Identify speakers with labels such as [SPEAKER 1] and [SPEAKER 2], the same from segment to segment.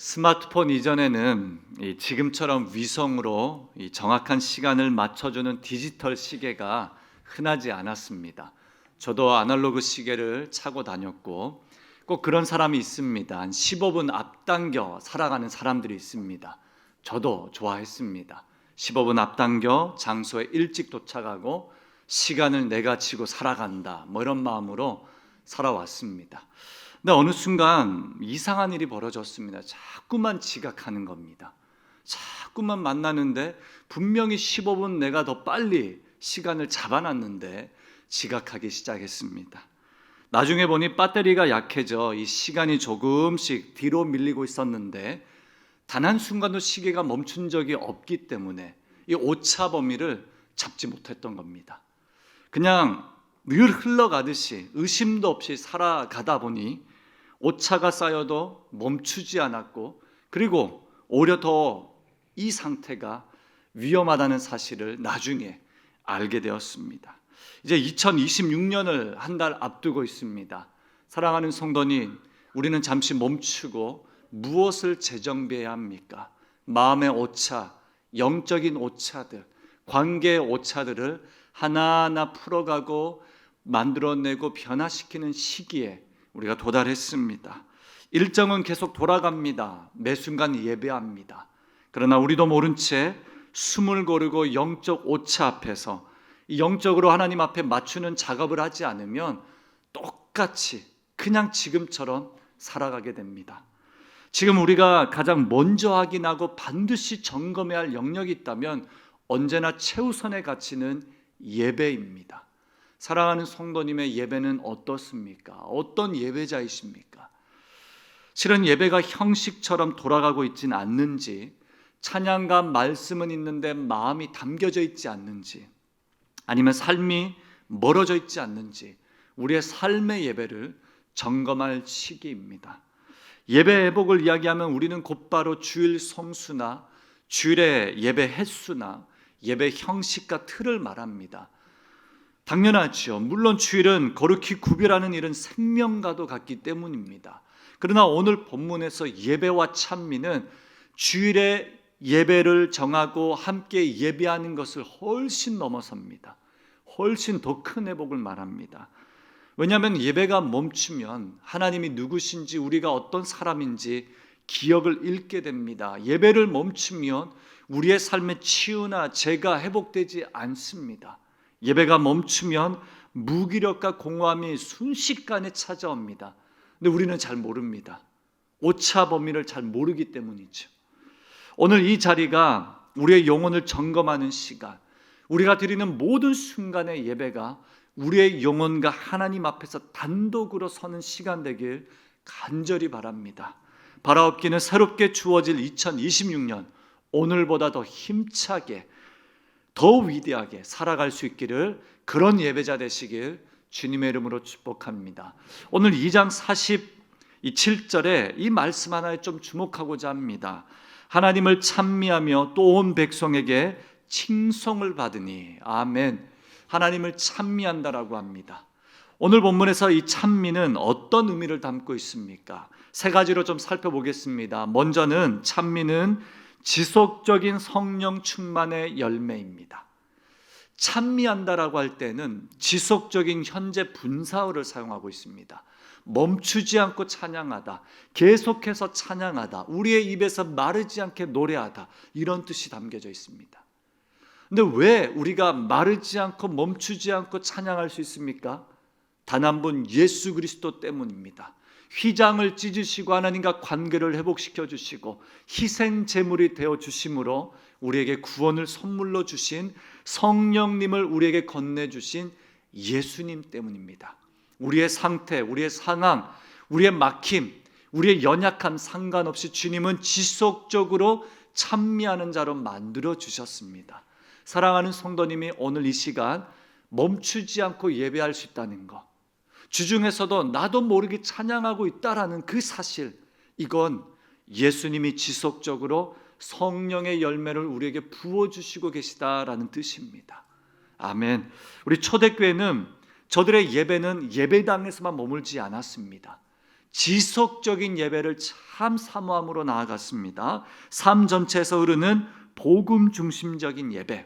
[SPEAKER 1] 스마트폰 이전에는 지금처럼 위성으로 정확한 시간을 맞춰주는 디지털 시계가 흔하지 않았습니다. 저도 아날로그 시계를 차고 다녔고 꼭 그런 사람이 있습니다. 한 15분 앞당겨 살아가는 사람들이 있습니다. 저도 좋아했습니다. 15분 앞당겨 장소에 일찍 도착하고 시간을 내가 지고 살아간다, 이런 마음으로 살아왔습니다. 근데 어느 순간 이상한 일이 벌어졌습니다. 자꾸만 지각하는 겁니다. 자꾸만 만나는데 분명히 15분 내가 더 빨리 시간을 잡아놨는데 지각하기 시작했습니다. 나중에 보니 배터리가 약해져 이 시간이 조금씩 뒤로 밀리고 있었는데 단 한순간도 시계가 멈춘 적이 없기 때문에 이 오차 범위를 잡지 못했던 겁니다. 그냥 늘 흘러가듯이 의심도 없이 살아가다 보니 오차가 쌓여도 멈추지 않았고, 그리고 오히려 더 이 상태가 위험하다는 사실을 나중에 알게 되었습니다. 이제 2026년을 한 달 앞두고 있습니다. 사랑하는 성도님, 우리는 잠시 멈추고 무엇을 재정비해야 합니까? 마음의 오차, 영적인 오차들, 관계의 오차들을 하나하나 풀어가고 만들어내고 변화시키는 시기에 우리가 도달했습니다. 일정은 계속 돌아갑니다. 매 순간 예배합니다. 그러나 우리도 모른 채 숨을 고르고 영적 오차 앞에서 영적으로 하나님 앞에 맞추는 작업을 하지 않으면 똑같이 그냥 지금처럼 살아가게 됩니다. 지금 우리가 가장 먼저 확인하고 반드시 점검해야 할 영역이 있다면 언제나 최우선의 가치는 예배입니다. 사랑하는 성도님의 예배는 어떻습니까? 어떤 예배자이십니까? 실은 예배가 형식처럼 돌아가고 있지는 않는지, 찬양과 말씀은 있는데 마음이 담겨져 있지 않는지, 아니면 삶이 멀어져 있지 않는지 우리의 삶의 예배를 점검할 시기입니다. 예배 회복을 이야기하면 우리는 곧바로 주일 성수나 주일의 예배 횟수나 예배 형식과 틀을 말합니다. 당연하죠. 물론 주일은 거룩히 구별하는 일은 생명과도 같기 때문입니다. 그러나 오늘 본문에서 예배와 찬미는 주일의 예배를 정하고 함께 예배하는 것을 훨씬 넘어섭니다. 훨씬 더 큰 회복을 말합니다. 왜냐하면 예배가 멈추면 하나님이 누구신지, 우리가 어떤 사람인지 기억을 잃게 됩니다. 예배를 멈추면 우리의 삶의 치유나 죄가 회복되지 않습니다. 예배가 멈추면 무기력과 공허함이 순식간에 찾아옵니다. 근데 우리는 잘 모릅니다. 오차 범위를 잘 모르기 때문이죠. 오늘 이 자리가 우리의 영혼을 점검하는 시간, 우리가 드리는 모든 순간의 예배가 우리의 영혼과 하나님 앞에서 단독으로 서는 시간 되길 간절히 바랍니다. 바라옵기는 새롭게 주어질 2026년, 오늘보다 더 힘차게, 더 위대하게 살아갈 수 있기를, 그런 예배자 되시길 주님의 이름으로 축복합니다. 오늘 2장 47절에 이 말씀 하나에 좀 주목하고자 합니다. 하나님을 찬미하며 또 온 백성에게 칭송을 받으니, 아멘. 하나님을 찬미한다라고 합니다. 오늘 본문에서 이 찬미는 어떤 의미를 담고 있습니까? 세 가지로 좀 살펴보겠습니다. 먼저는 찬미는 지속적인 성령 충만의 열매입니다. 찬미한다라고 할 때는 지속적인 현재 분사어를 사용하고 있습니다. 멈추지 않고 찬양하다, 계속해서 찬양하다, 우리의 입에서 마르지 않게 노래하다, 이런 뜻이 담겨져 있습니다. 근데 왜 우리가 마르지 않고 멈추지 않고 찬양할 수 있습니까? 단 한 분 예수 그리스도 때문입니다. 휘장을 찢으시고 하나님과 관계를 회복시켜 주시고 희생 제물이 되어 주심으로 우리에게 구원을 선물로 주신 성령님을 우리에게 건네 주신 예수님 때문입니다. 우리의 상태, 우리의 상황, 우리의 막힘, 우리의 연약함 상관없이 주님은 지속적으로 찬미하는 자로 만들어 주셨습니다. 사랑하는 성도님이 오늘 이 시간 멈추지 않고 예배할 수 있다는 것, 주중에서도 나도 모르게 찬양하고 있다라는 그 사실, 이건 예수님이 지속적으로 성령의 열매를 우리에게 부어주시고 계시다라는 뜻입니다. 아멘. 우리 초대교회는 저들의 예배는 예배당에서만 머물지 않았습니다. 지속적인 예배를 참 사모함으로 나아갔습니다. 삶 전체에서 흐르는 복음 중심적인 예배.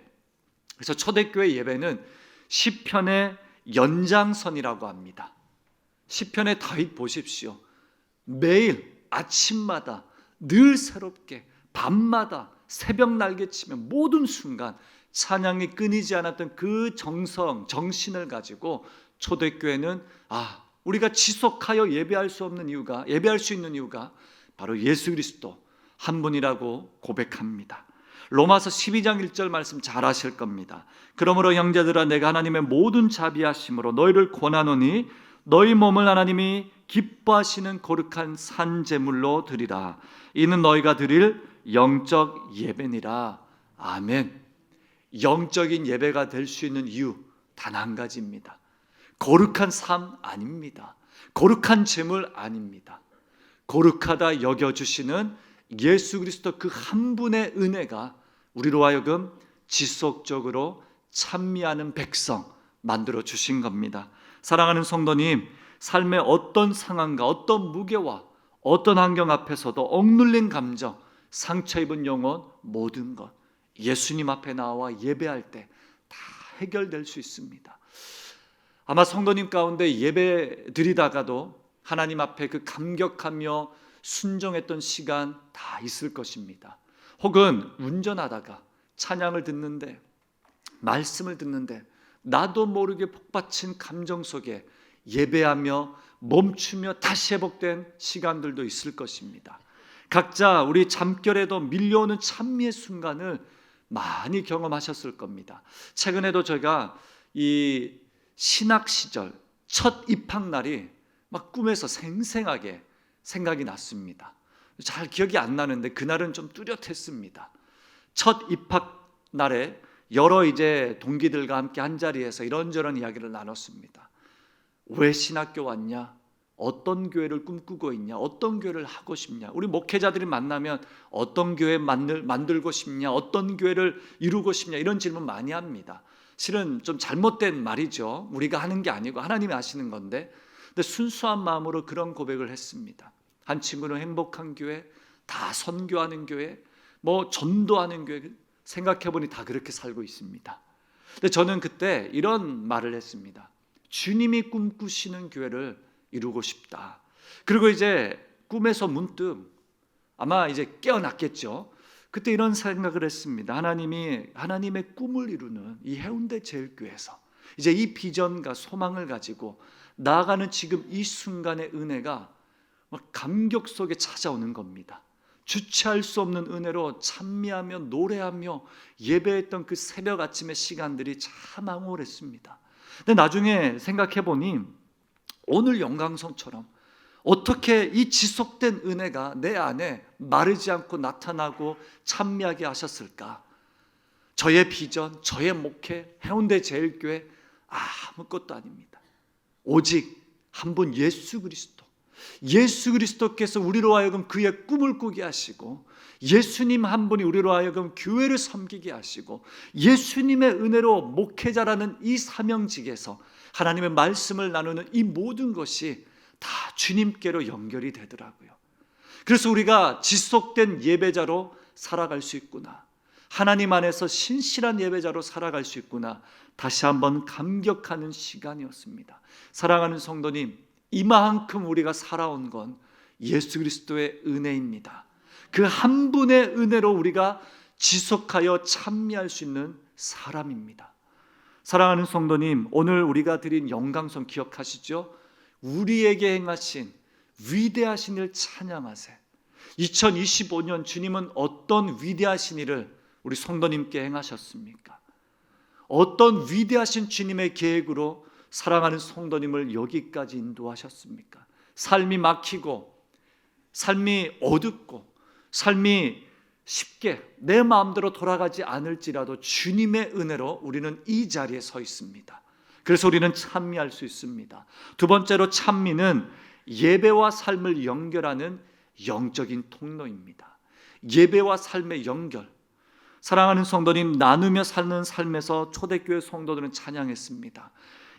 [SPEAKER 1] 그래서 초대교회 예배는 시편의 연장선이라고 합니다. 시편의 다윗 보십시오. 매일 아침마다 늘 새롭게 밤마다 새벽 날개치며 모든 순간 찬양이 끊이지 않았던 그 정신을 가지고 초대교회는 우리가 지속하여 예배할 수 있는 이유가 바로 예수 그리스도 한 분이라고 고백합니다. 로마서 12장 1절 말씀 잘 아실 겁니다. 그러므로 형제들아 내가 하나님의 모든 자비하심으로 너희를 권하노니 너희 몸을 하나님이 기뻐하시는 거룩한 산 제물로 드리라. 이는 너희가 드릴 영적 예배니라. 아멘. 영적인 예배가 될 수 있는 이유 단 한 가지입니다. 거룩한 삶 아닙니다. 거룩한 제물 아닙니다. 거룩하다 여겨주시는 예수 그리스도 그 한 분의 은혜가 우리로 하여금 지속적으로 찬미하는 백성 만들어 주신 겁니다. 사랑하는 성도님, 삶의 어떤 상황과 어떤 무게와 어떤 환경 앞에서도 억눌린 감정, 상처 입은 영혼, 모든 것 예수님 앞에 나와 예배할 때 다 해결될 수 있습니다. 아마 성도님 가운데 예배 드리다가도 하나님 앞에 그 감격하며 순종했던 시간 다 있을 것입니다. 혹은 운전하다가 찬양을 듣는데, 말씀을 듣는데 나도 모르게 복받친 감정 속에 예배하며 멈추며 다시 회복된 시간들도 있을 것입니다. 각자 우리 잠결에도 밀려오는 찬미의 순간을 많이 경험하셨을 겁니다. 최근에도 제가 이 신학 시절 첫 입학 날이 막 꿈에서 생생하게 생각이 났습니다. 잘 기억이 안 나는데 그날은 좀 뚜렷했습니다. 첫 입학 날에 여러 동기들과 함께 한 자리에서 이런저런 이야기를 나눴습니다. 왜 신학교 왔냐? 어떤 교회를 꿈꾸고 있냐? 어떤 교회를 하고 싶냐? 우리 목회자들이 만나면 어떤 교회 만들고 싶냐? 어떤 교회를 이루고 싶냐? 이런 질문 많이 합니다. 실은 좀 잘못된 말이죠. 우리가 하는 게 아니고 하나님이 하시는 건데, 근데 순수한 마음으로 그런 고백을 했습니다. 한 친구는 행복한 교회, 다 선교하는 교회, 전도하는 교회, 생각해보니 다 그렇게 살고 있습니다. 근데 저는 그때 이런 말을 했습니다. 주님이 꿈꾸시는 교회를 이루고 싶다. 그리고 꿈에서 문득 아마 깨어났겠죠. 그때 이런 생각을 했습니다. 하나님의 꿈을 이루는 이 해운대 제일교회에서 이 비전과 소망을 가지고 나아가는 지금 이 순간의 은혜가 감격 속에 찾아오는 겁니다. 주체할 수 없는 은혜로 찬미하며 노래하며 예배했던 그 새벽 아침의 시간들이 참 황홀했습니다. 근데 나중에 생각해 보니 오늘 영광성처럼 어떻게 이 지속된 은혜가 내 안에 마르지 않고 나타나고 찬미하게 하셨을까? 저의 비전, 저의 목회, 해운대 제일교회 아무것도 아닙니다. 오직 한 분 예수 그리스도께서 우리로 하여금 그의 꿈을 꾸게 하시고, 예수님 한 분이 우리로 하여금 교회를 섬기게 하시고, 예수님의 은혜로 목회자라는 이 사명직에서 하나님의 말씀을 나누는 이 모든 것이 다 주님께로 연결이 되더라고요. 그래서 우리가 지속된 예배자로 살아갈 수 있구나, 하나님 안에서 신실한 예배자로 살아갈 수 있구나, 다시 한번 감격하는 시간이었습니다. 사랑하는 성도님, 이만큼 우리가 살아온 건 예수 그리스도의 은혜입니다. 그 한 분의 은혜로 우리가 지속하여 찬미할 수 있는 사람입니다. 사랑하는 성도님, 오늘 우리가 드린 영광성 기억하시죠? 우리에게 행하신 위대하신 일 찬양하세. 2025년 주님은 어떤 위대하신 일을 우리 성도님께 행하셨습니까? 어떤 위대하신 주님의 계획으로 사랑하는 성도님을 여기까지 인도하셨습니까? 삶이 막히고, 삶이 어둡고, 삶이 쉽게 내 마음대로 돌아가지 않을지라도 주님의 은혜로 우리는 이 자리에 서 있습니다. 그래서 우리는 찬미할 수 있습니다. 두 번째로, 찬미는 예배와 삶을 연결하는 영적인 통로입니다. 예배와 삶의 연결. 사랑하는 성도님, 나누며 사는 삶에서 초대교회 성도들은 찬양했습니다.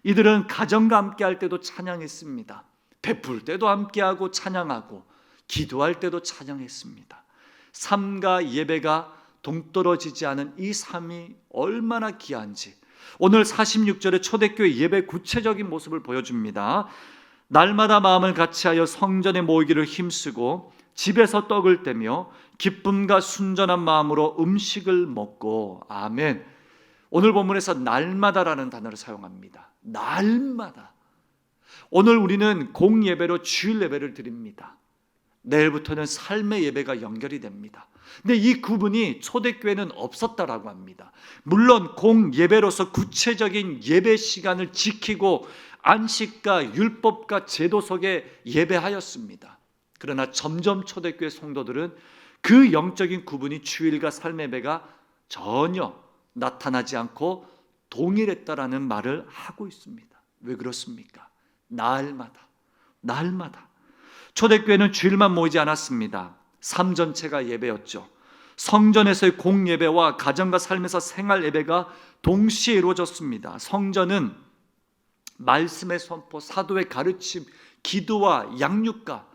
[SPEAKER 1] 이들은 가정과 함께 할 때도 찬양했습니다. 베풀 때도 함께하고 찬양하고 기도할 때도 찬양했습니다. 삶과 예배가 동떨어지지 않은 이 삶이 얼마나 귀한지 오늘 46절의 초대교회 예배 구체적인 모습을 보여줍니다. 날마다 마음을 같이하여 성전에 모이기를 힘쓰고 집에서 떡을 떼며 기쁨과 순전한 마음으로 음식을 먹고. 아멘. 오늘 본문에서 날마다라는 단어를 사용합니다. 날마다. 오늘 우리는 공예배로 주일 예배를 드립니다. 내일부터는 삶의 예배가 연결이 됩니다. 근데 이 구분이 초대교회는 없었다라고 합니다. 물론 공예배로서 구체적인 예배 시간을 지키고 안식과 율법과 제도 속에 예배하였습니다. 그러나 점점 초대교회 성도들은 그 영적인 구분이 주일과 삶의 예배가 전혀 나타나지 않고 동일했다라는 말을 하고 있습니다. 왜 그렇습니까? 날마다 초대교회는 주일만 모이지 않았습니다. 삶 전체가 예배였죠. 성전에서의 공예배와 가정과 삶에서 생활 예배가 동시에 이루어졌습니다. 성전은 말씀의 선포, 사도의 가르침, 기도와 양육과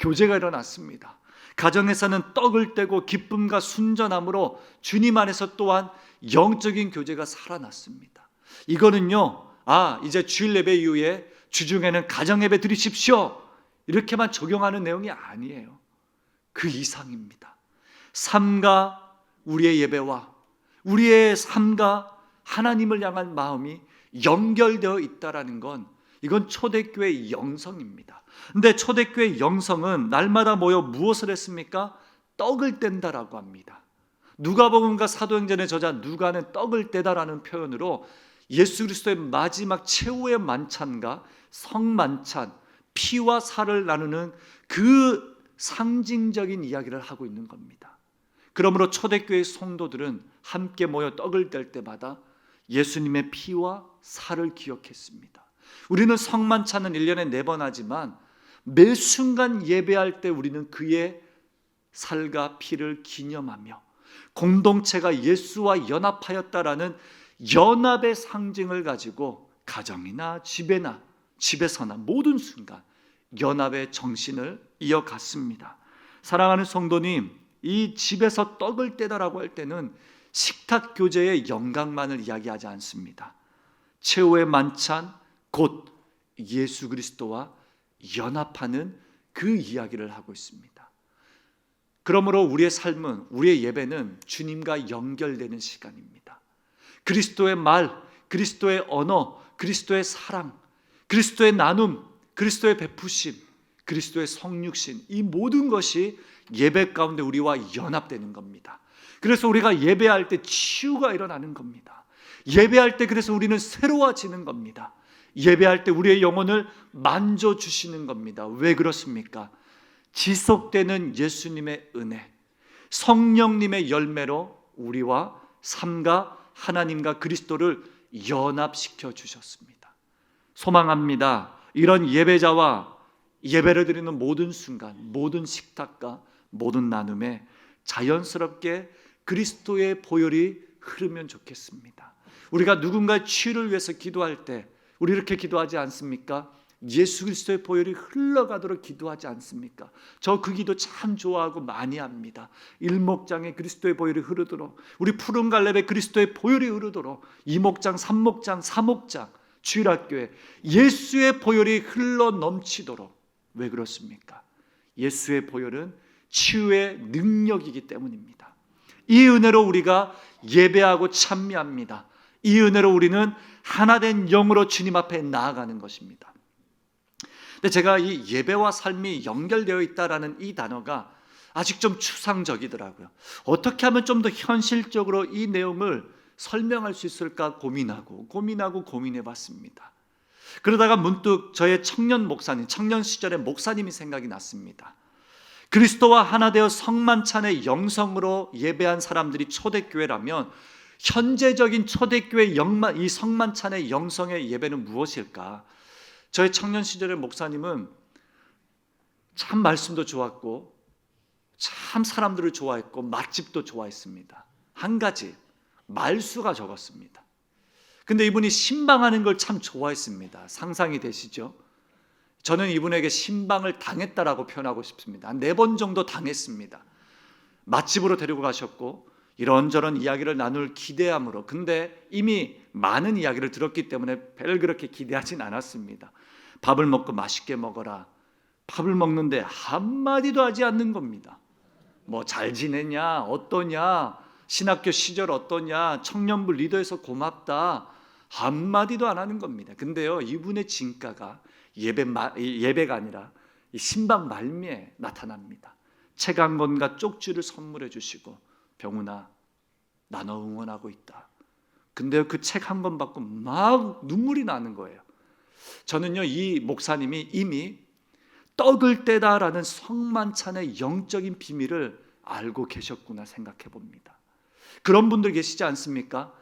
[SPEAKER 1] 교제가 일어났습니다. 가정에서는 떡을 떼고 기쁨과 순전함으로 주님 안에서 또한 영적인 교제가 살아났습니다. 이거는요, 이제 주일 예배 이후에 주중에는 가정 예배 드리십시오, 이렇게만 적용하는 내용이 아니에요. 그 이상입니다. 삶과 우리의 예배와 우리의 삶과 하나님을 향한 마음이 연결되어 있다라는 건 이건 초대교회의 영성입니다. 근데 초대교회의 영성은 날마다 모여 무엇을 했습니까? 떡을 뗀다라고 합니다. 누가복음과 사도행전의 저자 누가는 떡을 떼다라는 표현으로 예수 그리스도의 마지막 최후의 만찬과 성만찬, 피와 살을 나누는 그 상징적인 이야기를 하고 있는 겁니다. 그러므로 초대교회의 성도들은 함께 모여 떡을 뗄 때마다 예수님의 피와 살을 기억했습니다. 우리는 성만찬은 1년에 4번 하지만 매 순간 예배할 때 우리는 그의 살과 피를 기념하며 공동체가 예수와 연합하였다라는 연합의 상징을 가지고 가정이나 집에서나 모든 순간 연합의 정신을 이어갔습니다. 사랑하는 성도님, 이 집에서 떡을 떼다라고 할 때는 식탁 교제의 영광만을 이야기하지 않습니다. 최후의 만찬, 곧 예수 그리스도와 연합하는 그 이야기를 하고 있습니다. 그러므로 우리의 삶은, 우리의 예배는 주님과 연결되는 시간입니다. 그리스도의 말, 그리스도의 언어, 그리스도의 사랑, 그리스도의 나눔, 그리스도의 베푸심, 그리스도의 성육신, 이 모든 것이 예배 가운데 우리와 연합되는 겁니다. 그래서 우리가 예배할 때 치유가 일어나는 겁니다. 예배할 때 그래서 우리는 새로워지는 겁니다. 예배할 때 우리의 영혼을 만져주시는 겁니다. 왜 그렇습니까? 지속되는 예수님의 은혜, 성령님의 열매로 우리와 삶과 하나님과 그리스도를 연합시켜 주셨습니다. 소망합니다. 이런 예배자와 예배를 드리는 모든 순간, 모든 식탁과 모든 나눔에 자연스럽게 그리스도의 보혈이 흐르면 좋겠습니다. 우리가 누군가의 치유를 위해서 기도할 때 우리 이렇게 기도하지 않습니까? 예수 그리스도의 보혈이 흘러가도록 기도하지 않습니까? 저 그 기도 참 좋아하고 많이 합니다. 일목장에 그리스도의 보혈이 흐르도록, 우리 푸른 갈렙에 그리스도의 보혈이 흐르도록, 이목장, 삼목장, 사목장, 주일학교에 예수의 보혈이 흘러 넘치도록. 왜 그렇습니까? 예수의 보혈은 치유의 능력이기 때문입니다. 이 은혜로 우리가 예배하고 찬미합니다. 이 은혜로 우리는 하나된 영으로 주님 앞에 나아가는 것입니다. 근데 제가 이 예배와 삶이 연결되어 있다라는 이 단어가 아직 좀 추상적이더라고요. 어떻게 하면 좀 더 현실적으로 이 내용을 설명할 수 있을까 고민해 봤습니다. 그러다가 문득 저의 청년 시절의 목사님이 생각이 났습니다. 그리스도와 하나 되어 성만찬의 영성으로 예배한 사람들이 초대교회라면 현재적인 초대교회 이 성만찬의 영성의 예배는 무엇일까? 저의 청년 시절의 목사님은 참 말씀도 좋았고 참 사람들을 좋아했고 맛집도 좋아했습니다. 한 가지, 말수가 적었습니다. 근데 이분이 신방하는 걸 참 좋아했습니다. 상상이 되시죠? 저는 이분에게 신방을 당했다라고 표현하고 싶습니다. 한 4번 정도 당했습니다. 맛집으로 데리고 가셨고 이런저런 이야기를 나눌 기대함으로, 근데 이미 많은 이야기를 들었기 때문에 별 그렇게 기대하진 않았습니다. 밥을 먹고 맛있게 먹어라. 밥을 먹는데 한마디도 하지 않는 겁니다. 뭐 잘 지내냐, 어떠냐, 신학교 시절 어떠냐, 청년부 리더에서 고맙다, 한마디도 안 하는 겁니다. 근데요, 이분의 진가가 예배가 아니라 이 신방 말미에 나타납니다. 책 한 권과 쪽지를 선물해 주시고, 병훈아, 나 너 응원하고 있다. 근데요, 그 책 한 권 받고 막 눈물이 나는 거예요. 저는요, 이 목사님이 이미 떡을 떼다라는 성만찬의 영적인 비밀을 알고 계셨구나 생각해 봅니다. 그런 분들 계시지 않습니까?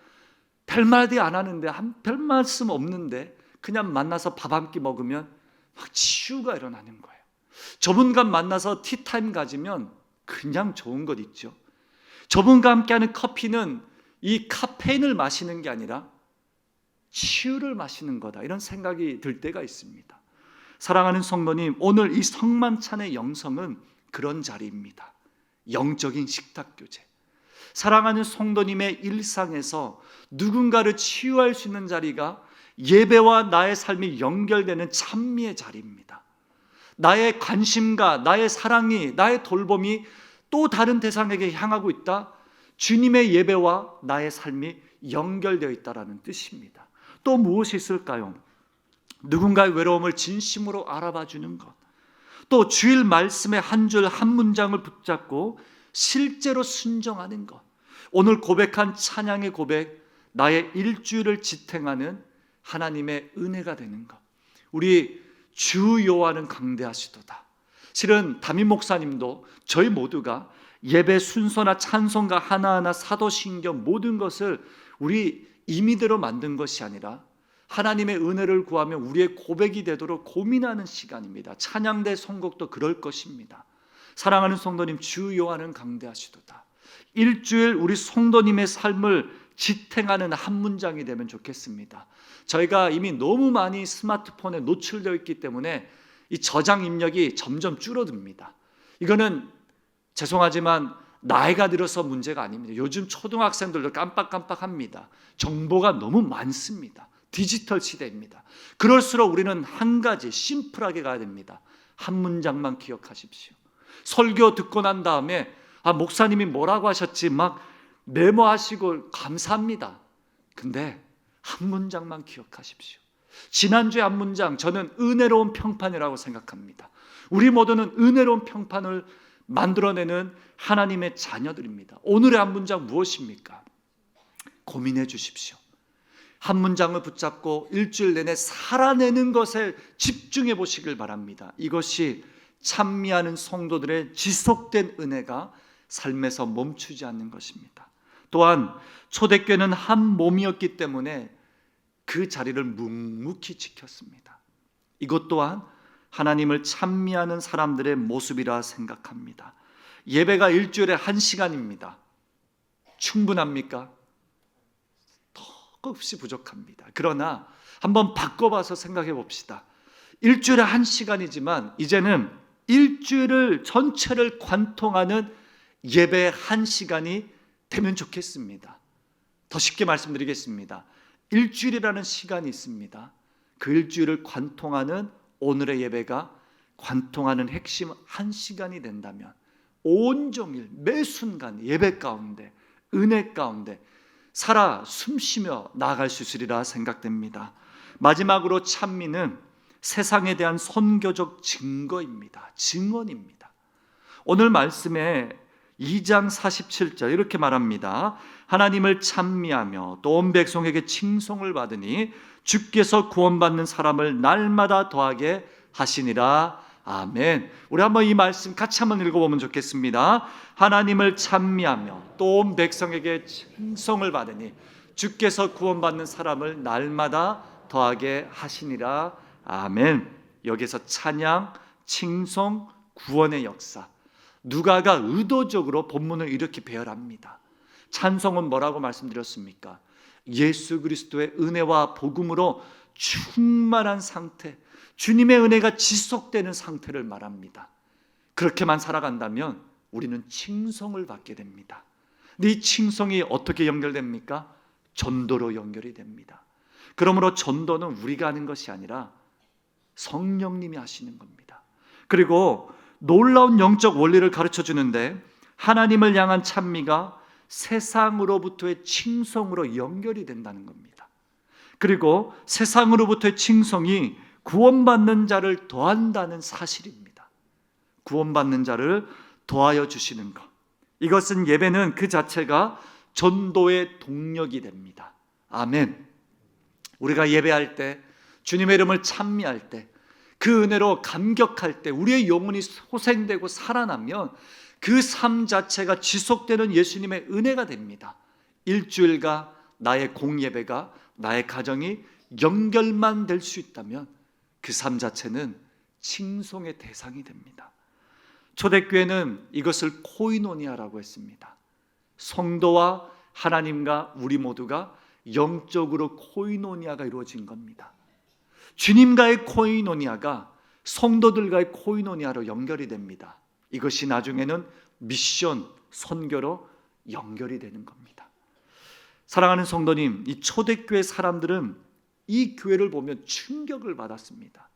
[SPEAKER 1] 별말도 안 하는데, 별 말씀 없는데 그냥 만나서 밥 한 끼 먹으면 막 치유가 일어나는 거예요. 저분과 만나서 티타임 가지면 그냥 좋은 것 있죠. 저분과 함께하는 커피는 이 카페인을 마시는 게 아니라 치유를 마시는 거다, 이런 생각이 들 때가 있습니다. 사랑하는 성도님, 오늘 이 성만찬의 영성은 그런 자리입니다. 영적인 식탁교제. 사랑하는 성도님의 일상에서 누군가를 치유할 수 있는 자리가 예배와 나의 삶이 연결되는 찬미의 자리입니다. 나의 관심과 나의 사랑이, 나의 돌봄이 또 다른 대상에게 향하고 있다, 주님의 예배와 나의 삶이 연결되어 있다는 뜻입니다. 또 무엇이 있을까요? 누군가의 외로움을 진심으로 알아봐 주는 것, 또 주일 말씀의 한 줄 한 문장을 붙잡고 실제로 순종하는 것, 오늘 고백한 찬양의 고백, 나의 일주일을 지탱하는 하나님의 은혜가 되는 것. 우리 주 여호와는 강대하시도다. 실은 담임 목사님도 저희 모두가 예배 순서나 찬송가 하나하나, 사도신경 모든 것을 우리 임의대로 만든 것이 아니라 하나님의 은혜를 구하며 우리의 고백이 되도록 고민하는 시간입니다. 찬양대 선곡도 그럴 것입니다. 사랑하는 성도님, 주 여호와는 강대하시도다. 일주일 우리 성도님의 삶을 지탱하는 한 문장이 되면 좋겠습니다. 저희가 이미 너무 많이 스마트폰에 노출되어 있기 때문에 이 저장 입력이 점점 줄어듭니다. 이거는 죄송하지만 나이가 들어서 문제가 아닙니다. 요즘 초등학생들도 깜빡깜빡합니다. 정보가 너무 많습니다. 디지털 시대입니다. 그럴수록 우리는 한 가지 심플하게 가야 됩니다. 한 문장만 기억하십시오. 설교 듣고 난 다음에 목사님이 뭐라고 하셨지 막 메모하시고 감사합니다. 근데 한 문장만 기억하십시오. 지난주에 한 문장, 저는 은혜로운 평판이라고 생각합니다. 우리 모두는 은혜로운 평판을 만들어내는 하나님의 자녀들입니다. 오늘의 한 문장 무엇입니까? 고민해 주십시오. 한 문장을 붙잡고 일주일 내내 살아내는 것에 집중해 보시길 바랍니다. 이것이 찬미하는 성도들의 지속된 은혜가 삶에서 멈추지 않는 것입니다. 또한 초대교회는 한 몸이었기 때문에 그 자리를 묵묵히 지켰습니다. 이것 또한 하나님을 찬미하는 사람들의 모습이라 생각합니다. 예배가 일주일에 1시간입니다. 충분합니까? 턱없이 부족합니다. 그러나 한번 바꿔봐서 생각해 봅시다. 일주일에 1시간이지만 이제는 일주일을 전체를 관통하는 예배 1시간이 되면 좋겠습니다. 더 쉽게 말씀드리겠습니다. 일주일이라는 시간이 있습니다. 그 일주일을 관통하는 오늘의 예배가 관통하는 핵심 1시간이 된다면 온종일 매 순간 예배 가운데, 은혜 가운데 살아 숨쉬며 나아갈 수 있으리라 생각됩니다. 마지막으로 찬미는 세상에 대한 선교적 증거입니다. 증언입니다. 오늘 말씀에 2장 47절 이렇게 말합니다. 하나님을 찬미하며 또 온 백성에게 칭송을 받으니 주께서 구원받는 사람을 날마다 더하게 하시니라. 아멘. 우리 한번 이 말씀 같이 한번 읽어보면 좋겠습니다. 하나님을 찬미하며 또 온 백성에게 칭송을 받으니 주께서 구원받는 사람을 날마다 더하게 하시니라. 아멘. 여기서 찬양, 칭송, 구원의 역사, 누가가 의도적으로 본문을 이렇게 배열합니다. 찬송은 뭐라고 말씀드렸습니까? 예수 그리스도의 은혜와 복음으로 충만한 상태, 주님의 은혜가 지속되는 상태를 말합니다. 그렇게만 살아간다면 우리는 칭송을 받게 됩니다. 근데 이 칭송이 어떻게 연결됩니까? 전도로 연결이 됩니다. 그러므로 전도는 우리가 하는 것이 아니라 성령님이 하시는 겁니다. 그리고 놀라운 영적 원리를 가르쳐 주는데, 하나님을 향한 찬미가 세상으로부터의 칭송으로 연결이 된다는 겁니다. 그리고 세상으로부터의 칭송이 구원받는 자를 더한다는 사실입니다. 구원받는 자를 더하여 주시는 것, 이것은 예배는 그 자체가 전도의 동력이 됩니다. 아멘. 우리가 예배할 때, 주님의 이름을 찬미할 때, 그 은혜로 감격할 때 우리의 영혼이 소생되고 살아나면 그 삶 자체가 지속되는 예수님의 은혜가 됩니다. 일주일과 나의 공예배가, 나의 가정이 연결만 될 수 있다면 그 삶 자체는 칭송의 대상이 됩니다. 초대교회는 이것을 코이노니아라고 했습니다. 성도와 하나님과 우리 모두가 영적으로 코이노니아가 이루어진 겁니다. 주님과의 코이노니아가 성도들과의 코이노니아로 연결이 됩니다. 이것이 나중에는 미션, 선교로 연결이 되는 겁니다. 사랑하는 성도님, 이 초대교회 사람들은 이 교회를 보면 충격을 받았습니다.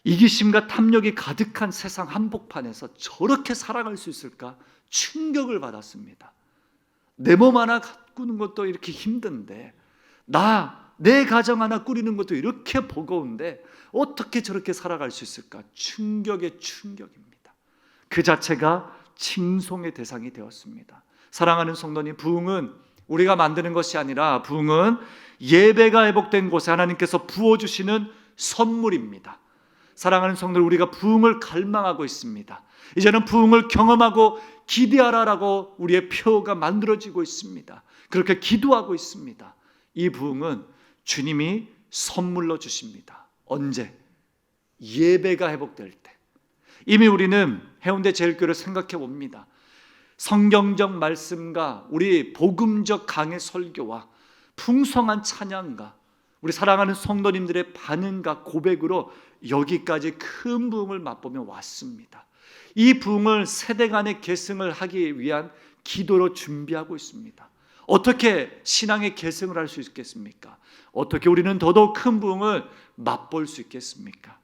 [SPEAKER 1] 이기심과 탐욕이 가득한 세상 한복판에서 저렇게 살아갈 수 있을까? 충격을 받았습니다. 내 몸 하나 가꾸는 것도 이렇게 힘든데, 내 가정 하나 꾸리는 것도 이렇게 버거운데 어떻게 저렇게 살아갈 수 있을까? 충격의 충격입니다. 그 자체가 칭송의 대상이 되었습니다. 사랑하는 성도님, 부흥은 우리가 만드는 것이 아니라 부흥은 예배가 회복된 곳에 하나님께서 부어주시는 선물입니다. 사랑하는 성도들, 우리가 부흥을 갈망하고 있습니다. 이제는 부흥을 경험하고 기대하라라고 우리의 표가 만들어지고 있습니다. 그렇게 기도하고 있습니다. 이 부흥은 주님이 선물로 주십니다. 언제? 예배가 회복될 때. 이미 우리는 해운대 제일교회를 생각해 봅니다. 성경적 말씀과 우리 복음적 강의 설교와 풍성한 찬양과 우리 사랑하는 성도님들의 반응과 고백으로 여기까지 큰 부흥을 맛보며 왔습니다. 이 부흥을 세대 간의 계승을 하기 위한 기도로 준비하고 있습니다. 어떻게 신앙의 계승을 할 수 있겠습니까? 어떻게 우리는 더더욱 큰 부흥을 맛볼 수 있겠습니까?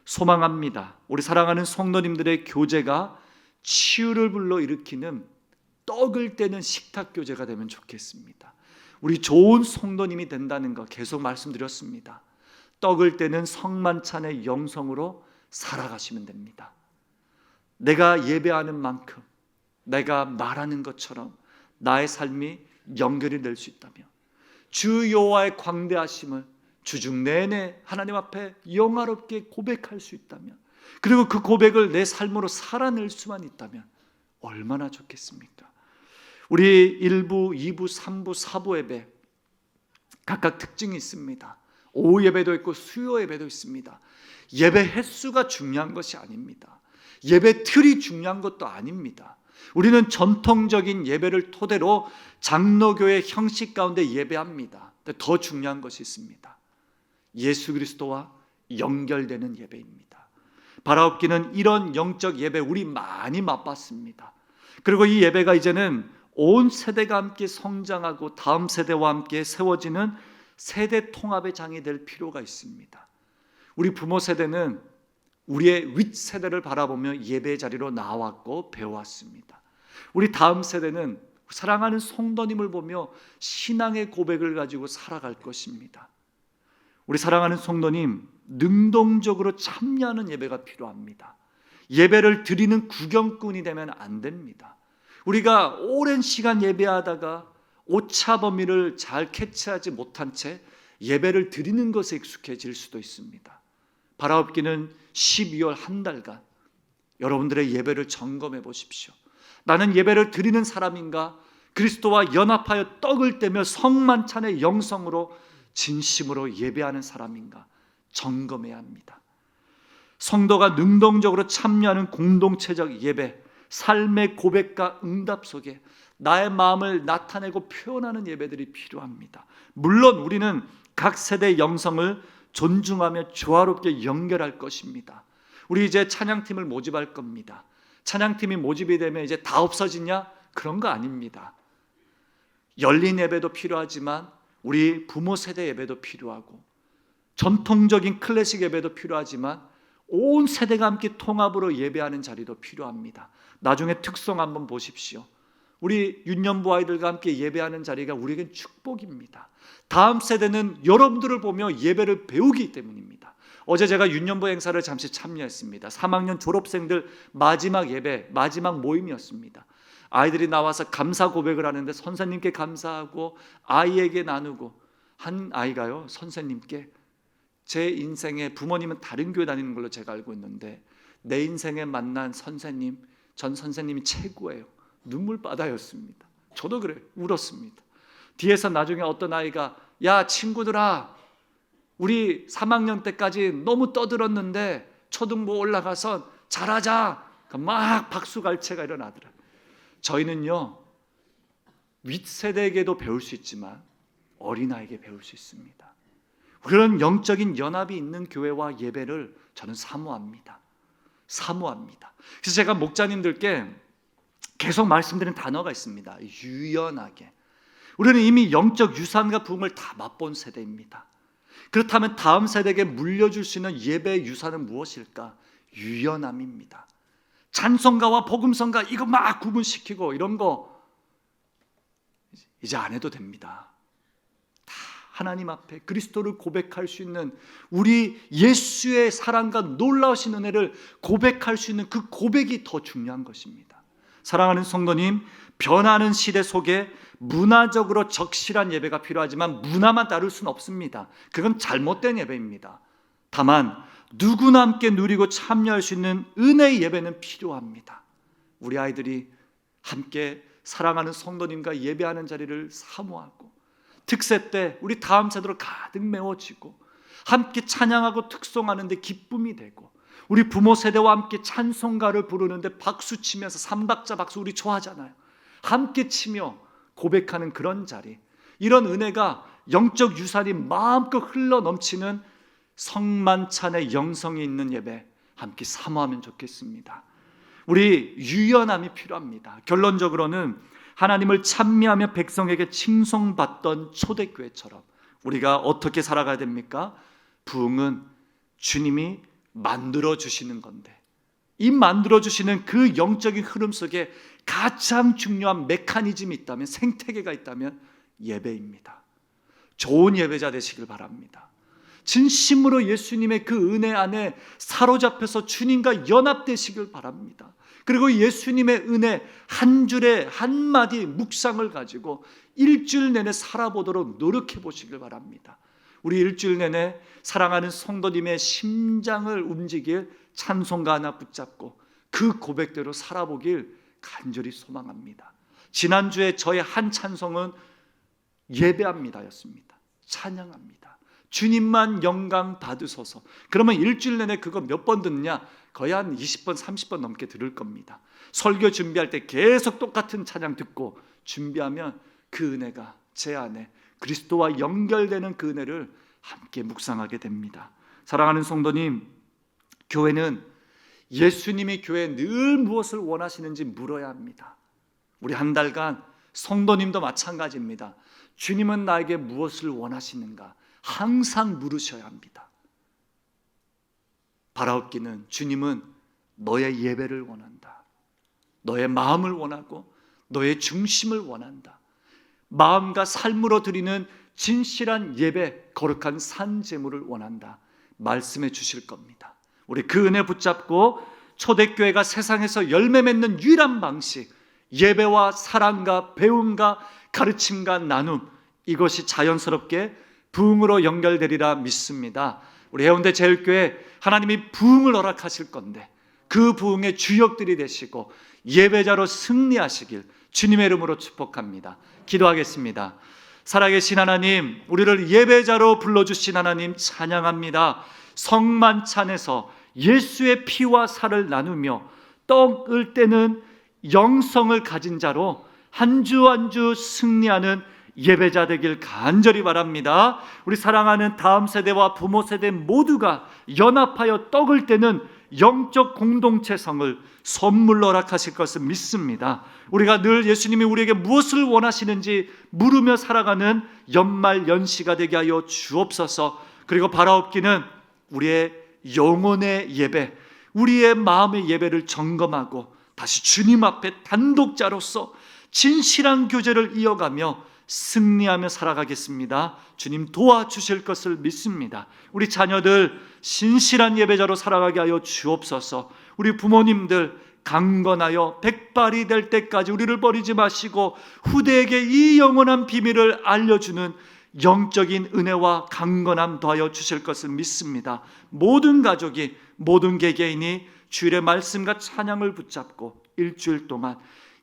[SPEAKER 1] 소망합니다. 우리 사랑하는 성도님들의 교제가 치유를 불러일으키는 떡을 떼는 식탁 교제가 되면 좋겠습니다. 우리 좋은 성도님이 된다는 거 계속 말씀드렸습니다. 떡을 떼는 성만찬의 영성으로 살아가시면 됩니다. 내가 예배하는 만큼, 내가 말하는 것처럼 나의 삶이 연결이 될 수 있다면, 주 여호와의 광대하심을 주중 내내 하나님 앞에 영화롭게 고백할 수 있다면, 그리고 그 고백을 내 삶으로 살아낼 수만 있다면 얼마나 좋겠습니까? 우리 1부, 2부, 3부, 4부 예배 각각 특징이 있습니다. 오후 예배도 있고 수요 예배도 있습니다. 예배 횟수가 중요한 것이 아닙니다. 예배 틀이 중요한 것도 아닙니다. 우리는 전통적인 예배를 토대로 장로교회 형식 가운데 예배합니다. 더 중요한 것이 있습니다. 예수 그리스도와 연결되는 예배입니다. 바라옵기는 이런 영적 예배 우리 많이 맛봤습니다. 그리고 이 예배가 이제는 온 세대가 함께 성장하고 다음 세대와 함께 세워지는 세대 통합의 장이 될 필요가 있습니다. 우리 부모 세대는 우리의 윗세대를 바라보며 예배 자리로 나왔고 배워왔습니다. 우리 다음 세대는 사랑하는 성도님을 보며 신앙의 고백을 가지고 살아갈 것입니다. 우리 사랑하는 성도님, 능동적으로 참여하는 예배가 필요합니다. 예배를 드리는 구경꾼이 되면 안 됩니다. 우리가 오랜 시간 예배하다가 오차 범위를 잘 캐치하지 못한 채 예배를 드리는 것에 익숙해질 수도 있습니다. 바라옵기는 12월 한 달간 여러분들의 예배를 점검해 보십시오. 나는 예배를 드리는 사람인가? 그리스도와 연합하여 떡을 떼며 성만찬의 영성으로 진심으로 예배하는 사람인가? 점검해야 합니다. 성도가 능동적으로 참여하는 공동체적 예배, 삶의 고백과 응답 속에 나의 마음을 나타내고 표현하는 예배들이 필요합니다. 물론 우리는 각 세대의 영성을 존중하며 조화롭게 연결할 것입니다. 우리 이제 찬양팀을 모집할 겁니다. 찬양팀이 모집이 되면 이제 다 없어지냐? 그런 거 아닙니다. 열린 예배도 필요하지만 우리 부모 세대 예배도 필요하고 전통적인 클래식 예배도 필요하지만 온 세대가 함께 통합으로 예배하는 자리도 필요합니다. 나중에 특성 한번 보십시오. 우리 유년부 아이들과 함께 예배하는 자리가 우리에겐 축복입니다. 다음 세대는 여러분들을 보며 예배를 배우기 때문입니다. 어제 제가 유년부 행사를 잠시 참여했습니다. 3학년 졸업생들 마지막 예배, 마지막 모임이었습니다. 아이들이 나와서 감사 고백을 하는데 선생님께 감사하고 아이에게 나누고, 한 아이가요, 선생님께 제 인생에, 부모님은 다른 교회 다니는 걸로 제가 알고 있는데 내 인생에 만난 선생님, 전 선생님이 최고예요. 눈물바다였습니다. 저도 그래요. 울었습니다. 뒤에서 나중에 어떤 아이가, 야 친구들아, 우리 3학년 때까지 너무 떠들었는데 초등부 올라가서 잘하자, 막 박수갈채가 일어나더라. 저희는요, 윗세대에게도 배울 수 있지만 어린아이에게 배울 수 있습니다. 그런 영적인 연합이 있는 교회와 예배를 저는 사모합니다. 그래서 제가 목자님들께 계속 말씀드린 단어가 있습니다. 유연하게. 우리는 이미 영적 유산과 부흥을 다 맛본 세대입니다. 그렇다면 다음 세대에게 물려줄 수 있는 예배의 유산은 무엇일까? 유연함입니다. 찬송가와 복음성가 이거 막 구분시키고 이런 거 이제 안 해도 됩니다. 다 하나님 앞에 그리스도를 고백할 수 있는, 우리 예수의 사랑과 놀라우신 은혜를 고백할 수 있는 그 고백이 더 중요한 것입니다. 사랑하는 성도님, 변하는 시대 속에 문화적으로 적실한 예배가 필요하지만 문화만 따를 수는 없습니다. 그건 잘못된 예배입니다. 다만 누구나 함께 누리고 참여할 수 있는 은혜의 예배는 필요합니다. 우리 아이들이 함께 사랑하는 성도님과 예배하는 자리를 사모하고, 특세 때 우리 다음 세대로 가득 메워지고 함께 찬양하고 특송하는 데 기쁨이 되고, 우리 부모 세대와 함께 찬송가를 부르는데 박수 치면서 삼박자 박수 우리 좋아하잖아요. 함께 치며 고백하는 그런 자리, 이런 은혜가 영적 유산이 마음껏 흘러 넘치는 성만찬의 영성이 있는 예배 함께 사모하면 좋겠습니다. 우리 유연함이 필요합니다. 결론적으로는 하나님을 찬미하며 백성에게 칭송받던 초대교회처럼 우리가 어떻게 살아가야 됩니까? 부흥은 주님이 만들어주시는 건데, 이 만들어주시는 그 영적인 흐름 속에 가장 중요한 메커니즘이 있다면, 생태계가 있다면 예배입니다. 좋은 예배자 되시길 바랍니다. 진심으로 예수님의 그 은혜 안에 사로잡혀서 주님과 연합되시길 바랍니다. 그리고 예수님의 은혜 한 줄에 한마디 묵상을 가지고 일주일 내내 살아보도록 노력해 보시길 바랍니다. 우리 일주일 내내 사랑하는 성도님의 심장을 움직일 찬송가 하나 붙잡고 그 고백대로 살아보길 간절히 소망합니다. 지난주에 저의 한 찬송은 예배합니다였습니다. 찬양합니다. 주님만 영광 받으소서. 그러면 일주일 내내 그거 몇 번 듣냐? 거의 한 20번 30번 넘게 들을 겁니다. 설교 준비할 때 계속 똑같은 찬양 듣고 준비하면 그 은혜가 제 안에 그리스도와 연결되는 그 은혜를 함께 묵상하게 됩니다. 사랑하는 성도님, 교회는 예수님이 교회에 늘 무엇을 원하시는지 물어야 합니다. 우리 한 달간 성도님도 마찬가지입니다. 주님은 나에게 무엇을 원하시는가 항상 물으셔야 합니다. 바라옵기는 주님은 너의 예배를 원한다. 너의 마음을 원하고 너의 중심을 원한다. 마음과 삶으로 드리는 진실한 예배, 거룩한 산 제물을 원한다. 말씀해 주실 겁니다. 우리 그 은혜 붙잡고 초대교회가 세상에서 열매 맺는 유일한 방식, 예배와 사랑과 배움과 가르침과 나눔, 이것이 자연스럽게 부흥으로 연결되리라 믿습니다. 우리 해운대 제일교회 하나님이 부흥을 허락하실 건데 그 부흥의 주역들이 되시고 예배자로 승리하시길 주님의 이름으로 축복합니다. 기도하겠습니다. 살아계신 하나님, 우리를 예배자로 불러주신 하나님 찬양합니다. 성만찬에서 예수의 피와 살을 나누며 떡을 떼는 영성을 가진 자로 한 주 한 주 승리하는 예배자 되길 간절히 바랍니다. 우리 사랑하는 다음 세대와 부모 세대 모두가 연합하여 떡을 떼는 영적 공동체성을 선물로 허락하실 것을 믿습니다. 우리가 늘 예수님이 우리에게 무엇을 원하시는지 물으며 살아가는 연말 연시가 되게 하여 주옵소서. 그리고 바라옵기는 우리의 영혼의 예배, 우리의 마음의 예배를 점검하고 다시 주님 앞에 단독자로서 진실한 교제를 이어가며 승리하며 살아가겠습니다. 주님 도와주실 것을 믿습니다. 우리 자녀들 신실한 예배자로 살아가게 하여 주옵소서. 우리 부모님들 강건하여 백발이 될 때까지 우리를 버리지 마시고 후대에게 이 영원한 비밀을 알려주는 영적인 은혜와 강건함 더하여 주실 것을 믿습니다. 모든 가족이, 모든 개개인이 주일의 말씀과 찬양을 붙잡고 일주일 동안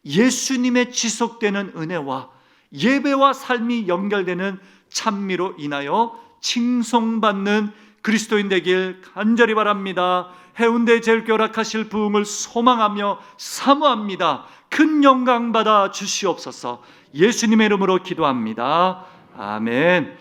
[SPEAKER 1] 예수님의 지속되는 은혜와 예배와 삶이 연결되는 찬미로 인하여 칭송받는 그리스도인 되길 간절히 바랍니다. 해운대 제일교회 허락하실 부흥을 소망하며 사모합니다. 큰 영광 받아 주시옵소서. 예수님의 이름으로 기도합니다. 아멘.